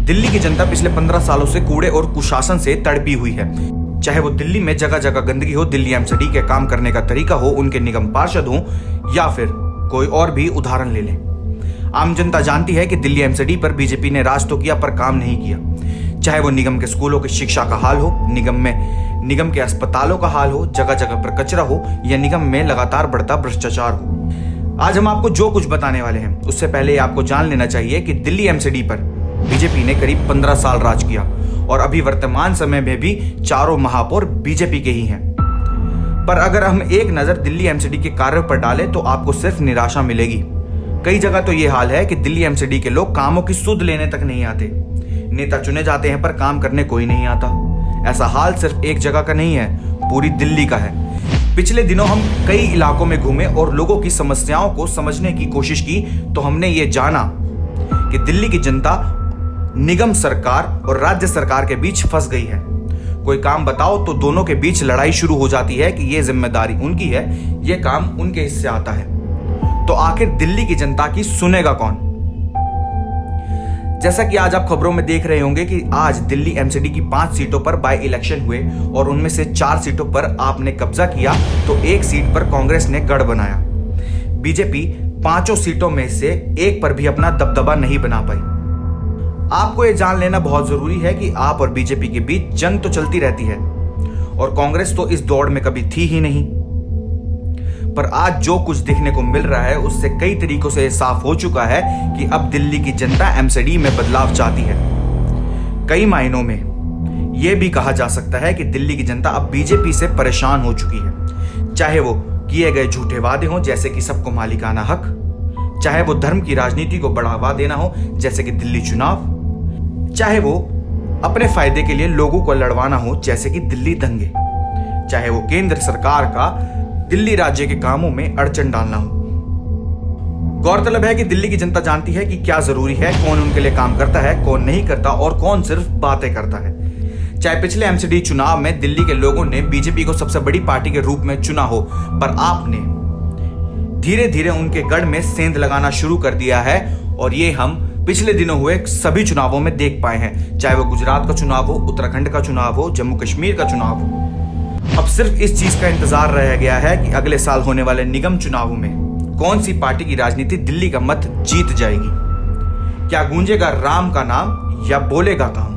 दिल्ली की जनता पिछले 15 सालों से कूड़े और कुशासन से तड़पी हुई है। चाहे वो दिल्ली में जगह जगह गंदगी हो, दिल्ली एमसीडी के काम करने का तरीका हो, उनके निगम पार्षद हो, या फिर कोई और भी उदाहरण ले लें। आम जनता जानती है कि दिल्ली एमसीडी पर बीजेपी ने राज तो किया पर काम नहीं किया। चाहे वो निगम के स्कूलों की शिक्षा का हाल हो, निगम के अस्पतालों का हाल हो, जगह जगह पर कचरा हो, या निगम में लगातार बढ़ता भ्रष्टाचार हो। आज हम आपको जो कुछ बताने वाले हैं उससे पहले आपको जान लेना चाहिए कि दिल्ली एमसीडी पर बीजेपी ने करीब 15 साल राज किया और अभी वर्तमान समय में भी चारों महापौर बीजेपी के ही हैं। पर अगर हम एक नजर दिल्ली एमसीडी के कार्यों पर डालें तो आपको सिर्फ निराशा मिलेगी। कई जगह तो ये हाल है कि दिल्ली एमसीडी के लोग कामों की सुध लेने तक नहीं आते। नेता चुने जाते हैं पर काम करने कोई नहीं आता। ऐसा हाल सिर्फ एक जगह का नहीं है, पूरी दिल्ली का है। पिछले दिनों हम कई इलाकों में घूमे और लोगों की समस्याओं को समझने की कोशिश की तो हमने ये जाना कि दिल्ली की जनता निगम सरकार और राज्य सरकार के बीच फंस गई है। कोई काम बताओ तो दोनों के बीच लड़ाई शुरू हो जाती है कि ये जिम्मेदारी उनकी है, ये काम उनके हिस्से आता है। तो आखिर दिल्ली की जनता की सुनेगा कौन? जैसा कि आज आप खबरों में देख रहे होंगे कि आज दिल्ली एमसीडी की 5 सीटों पर बाय इलेक्शन हुए और उनमें से 4 सीटों पर आपने कब्जा किया तो 1 सीट पर कांग्रेस ने गढ़ बनाया। बीजेपी 5 सीटों में से 1 पर भी अपना दबदबा नहीं बना पाई। आपको यह जान लेना बहुत जरूरी है कि आप और बीजेपी के बीच जंग तो चलती रहती है और कांग्रेस तो इस दौड़ में कभी थी ही नहीं। पर आज जो कुछ देखने को मिल रहा है उससे कई तरीकों से साफ हो चुका है कि अब दिल्ली की जनता एमसीडी में बदलाव चाहती है। कई मायनों में यह भी कहा जा सकता है कि दिल्ली की जनता अब बीजेपी से परेशान हो चुकी है। चाहे वो किए गए झूठे वादे हों जैसे कि सबको मालिकाना हक, चाहे वो धर्म की राजनीति को बढ़ावा देना हो जैसे कि दिल्ली चुनाव, चाहे वो अपने फायदे के लिए लोगों को लड़वाना हो जैसे कि दिल्ली दंगे, चाहे वो केंद्र सरकार का दिल्ली राज्य के कामों में अड़चन डालना हो। गौरतलब है कि दिल्ली की जनता जानती है कि क्या जरूरी है, कौन उनके लिए काम करता है, कौन नहीं करता और कौन सिर्फ बातें करता है। चाहे पिछले एमसीडी चुनाव में दिल्ली के लोगों ने बीजेपी को सबसे बड़ी पार्टी के रूप में चुना हो, पर आपने धीरे धीरे उनके गढ़ में सेंध लगाना शुरू कर दिया है और ये हम पिछले दिनों हुए सभी चुनावों में देख पाए हैं। चाहे वो गुजरात का चुनाव हो, उत्तराखंड का चुनाव हो, जम्मू कश्मीर का चुनाव हो। अब सिर्फ इस चीज का इंतजार रह गया है कि अगले साल होने वाले निगम चुनावों में कौन सी पार्टी की राजनीति दिल्ली का मत जीत जाएगी। क्या गूंजेगा राम का नाम या बोलेगा काम?